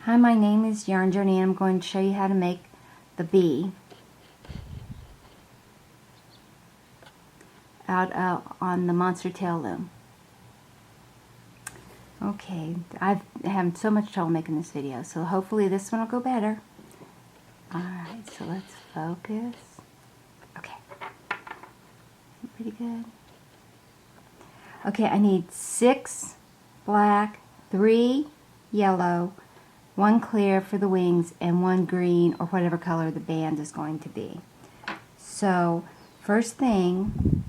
Hi, my name is Yarn Journey, and I'm going to show you how to make the bee out on the MonsterTail loom. Okay, I've had so much trouble making this video, so hopefully this one will go better. Alright, so let's focus. Okay, pretty good. Okay, I need 6 black, 3 yellow, 1 clear for the wings, and 1 green or whatever color the band is going to be. So first thing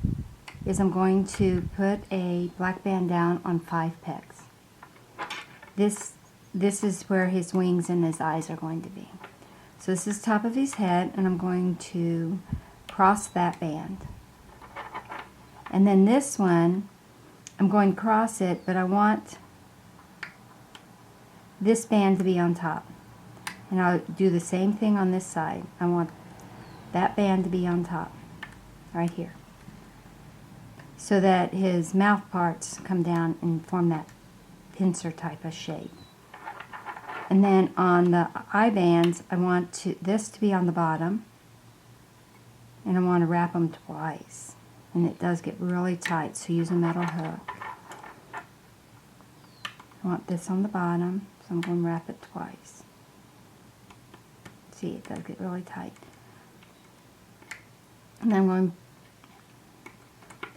is I'm going to put a black band down on 5 pegs. This is where his wings and his eyes are going to be. So this is top of his head, and I'm going to cross that band. And then this one, I'm going to cross it, but I want this band to be on top. And I'll do the same thing on this side. I want that band to be on top, right here, so that his mouth parts come down and form that pincer type of shape. And then on the eye bands, I want this to be on the bottom, and I want to wrap them twice. And it does get really tight, so use a metal hook. I want this on the bottom, so I'm going to wrap it twice. See, it does get really tight. And then I'm going to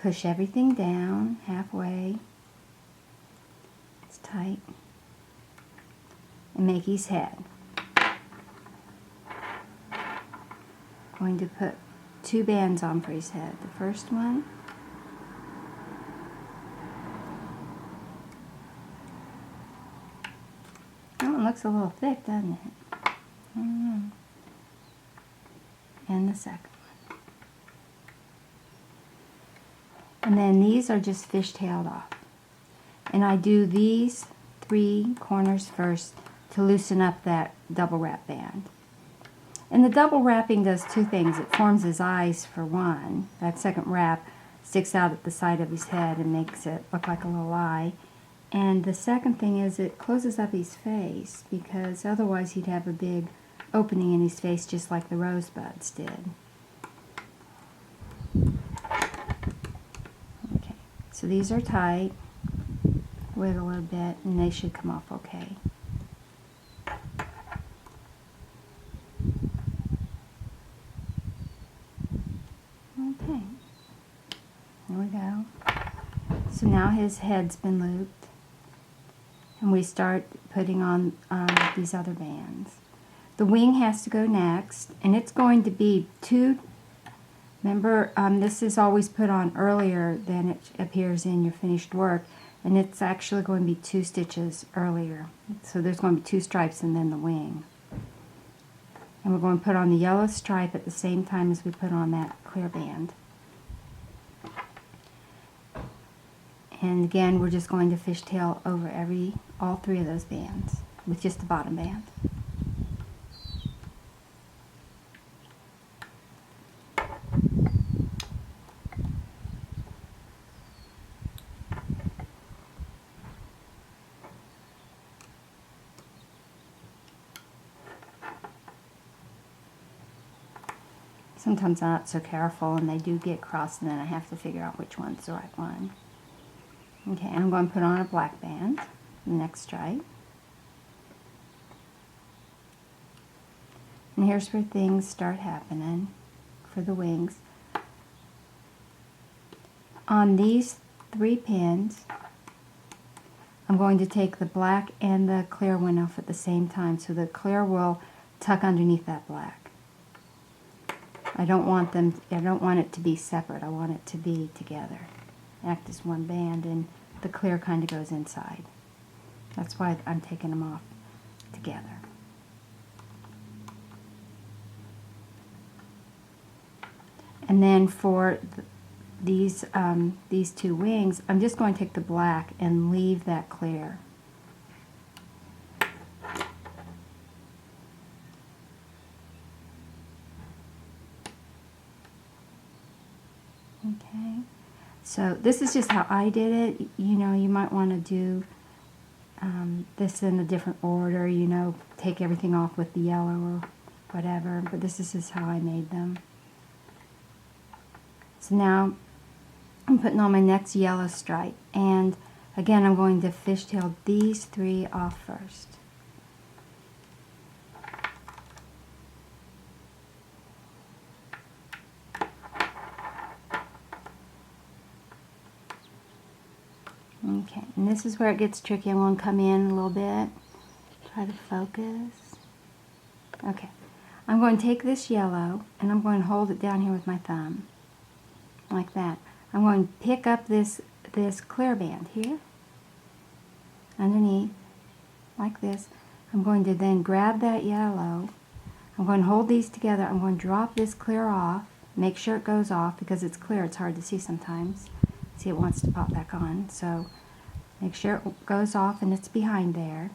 push everything down halfway. It's tight. And make his head. Going to put 2 bands on for his head. The first one, oh, it looks a little thick, doesn't it? And the second one. And then these are just fishtailed off. And I do these 3 corners first to loosen up that double wrap band. And the double wrapping does 2 things. It forms his eyes for one. That second wrap sticks out at the side of his head and makes it look like a little eye. And the second thing is it closes up his face, because otherwise he'd have a big opening in his face just like the rosebuds did. Okay, so these are tight. Wiggle a little bit and they should come off okay. Okay, there we go. So now his head's been looped, and we start putting on these other bands. The wing has to go next, and it's going to be 2. Remember, this is always put on earlier than it appears in your finished work, and it's actually going to be 2 stitches earlier. So there's going to be 2 stripes and then the wing. And we're going to put on the yellow stripe at the same time as we put on that clear band. And again, we're just going to fishtail over all 3 of those bands with just the bottom band. Sometimes I'm not so careful and they do get crossed, and then I have to figure out which one's the right one. Okay, I'm going to put on a black band, the next stripe. And here's where things start happening for the wings. On these 3 pins, I'm going to take the black and the clear one off at the same time, so the clear will tuck underneath that black. I don't want it to be separate. I want it to be together. Act as one band, and the clear kind of goes inside. That's why I'm taking them off together. And then for these 2 wings, I'm just going to take the black and leave that clear. Okay, so this is just how I did it. You know, you might want to do this in a different order, you know, take everything off with the yellow or whatever, but this is how I made them. So now I'm putting on my next yellow stripe, and again I'm going to fishtail these 3 off first. Okay, and this is where it gets tricky. I'm going to come in a little bit, try to focus. Okay, I'm going to take this yellow and I'm going to hold it down here with my thumb, like that. I'm going to pick up this clear band here, underneath, like this. I'm going to then grab that yellow. I'm going to hold these together. I'm going to drop this clear off, make sure it goes off because it's clear, it's hard to see sometimes. See, it wants to pop back on, so make sure it goes off and it's behind there.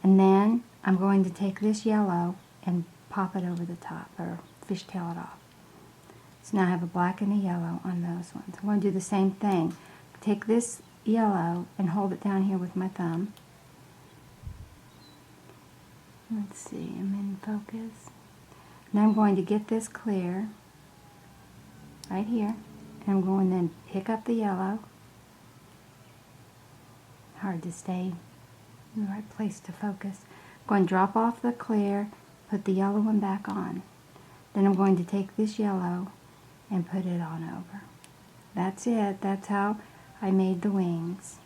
And then I'm going to take this yellow and pop it over the top, or fishtail it off. So now I have a black and a yellow on those ones. I'm going to do the same thing. Take this yellow and hold it down here with my thumb. Let's see, I'm in focus. Now I'm going to get this clear right here. And I'm going to then pick up the yellow. Hard to stay in the right place to focus. I'm going to drop off the clear, put the yellow one back on. Then I'm going to take this yellow and put it on over. That's it. That's how I made the wings.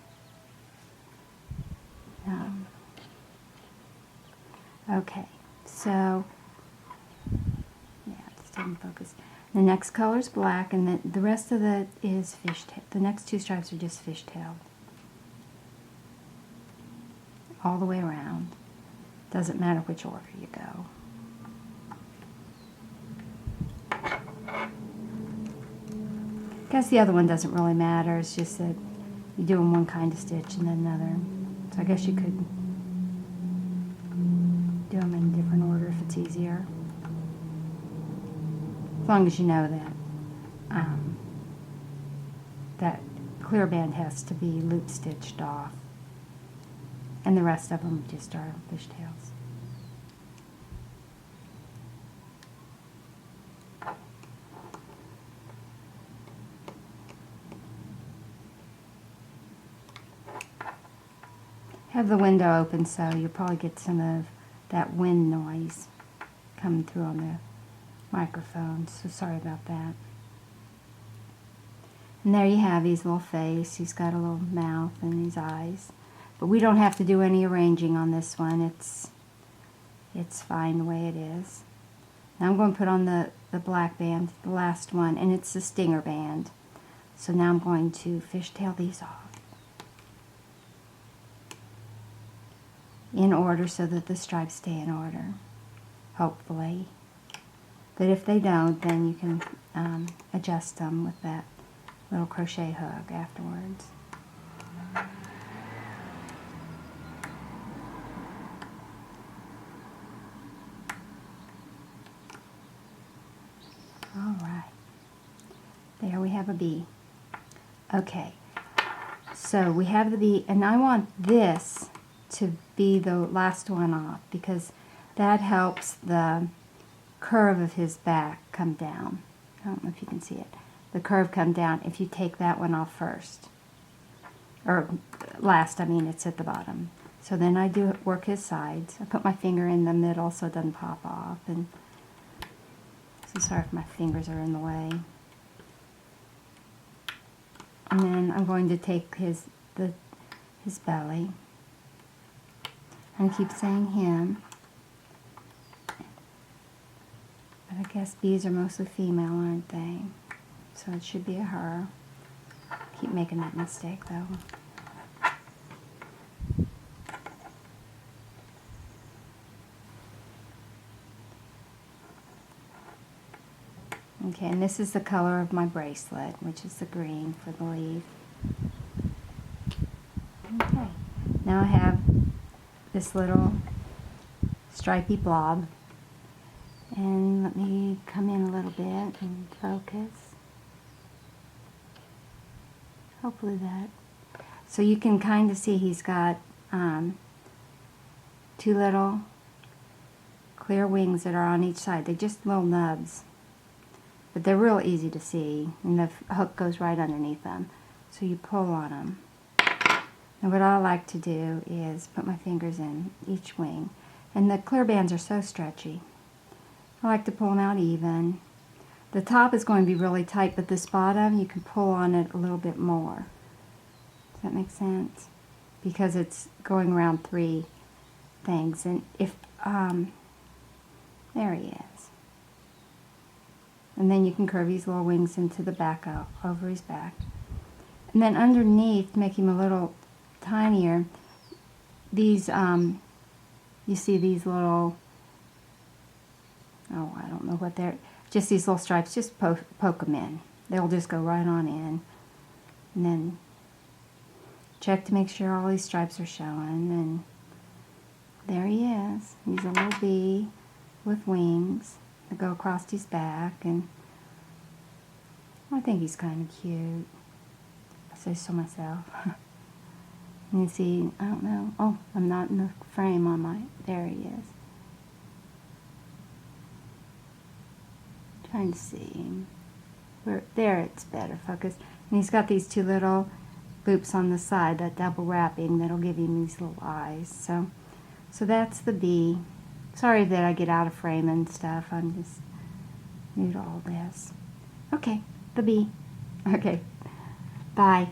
Okay, so yeah, it's didn't focus. The next color is black, and the rest of it is fishtail. The next 2 stripes are just fishtailed. All the way around. Doesn't matter which order you go. I guess the other one doesn't really matter. It's just that you do them one kind of stitch and then another. So I guess you could do them in a different order if it's easier. As long as you know that that clear band has to be loop stitched off, and the rest of them just are fishtails. Have the window open so you'll probably get some of that wind noise coming through on the microphone, so sorry about that. And there you have his little face. He's got a little mouth and his eyes. But we don't have to do any arranging on this one. It's fine the way it is. Now I'm going to put on the black band, the last one, and it's the stinger band. So now I'm going to fishtail these off in order so that the stripes stay in order, hopefully. But if they don't, then you can adjust them with that little crochet hook afterwards. All right, there we have a bee. Okay, so we have the bee, and I want this to be the last one off because that helps the curve of his back come down. I don't know if you can see it. The curve come down if you take that one off first. Or last, I mean, it's at the bottom. So then I do work his sides. I put my finger in the middle so it doesn't pop off. And so sorry if my fingers are in the way. And then I'm going to take his belly. And I keep saying him. But I guess bees are mostly female, aren't they? So it should be a her. Keep making that mistake though. Okay, and this is the color of my bracelet, which is the green for the leaf. Okay, now I have this little stripy blob. And let me come in a little bit and focus. Hopefully that. So you can kind of see he's got two little clear wings that are on each side. They're just little nubs, but they're real easy to see, and the hook goes right underneath them. So you pull on them. And what I like to do is put my fingers in each wing. And the clear bands are so stretchy. I like to pull them out even. The top is going to be really tight, but this bottom, you can pull on it a little bit more. Does that make sense? Because it's going around 3 things. And if, there he is. And then you can curve these little wings into the back, out over his back. And then underneath, to make him a little tinier, these, you see these little, oh, I don't know what they're, just these little stripes, just poke them in. They'll just go right on in. And then check to make sure all these stripes are showing. And there he is. He's a little bee with wings that go across his back. And I think he's kind of cute. I say so myself. And you see, I don't know. Oh, I'm not in the frame on my, there he is. Trying to see. There it's better focused. And he's got these 2 little loops on the side, that double wrapping that'll give him these little eyes. So that's the bee. Sorry that I get out of frame and stuff. I'm just new to all this. Okay, the bee. Okay, bye.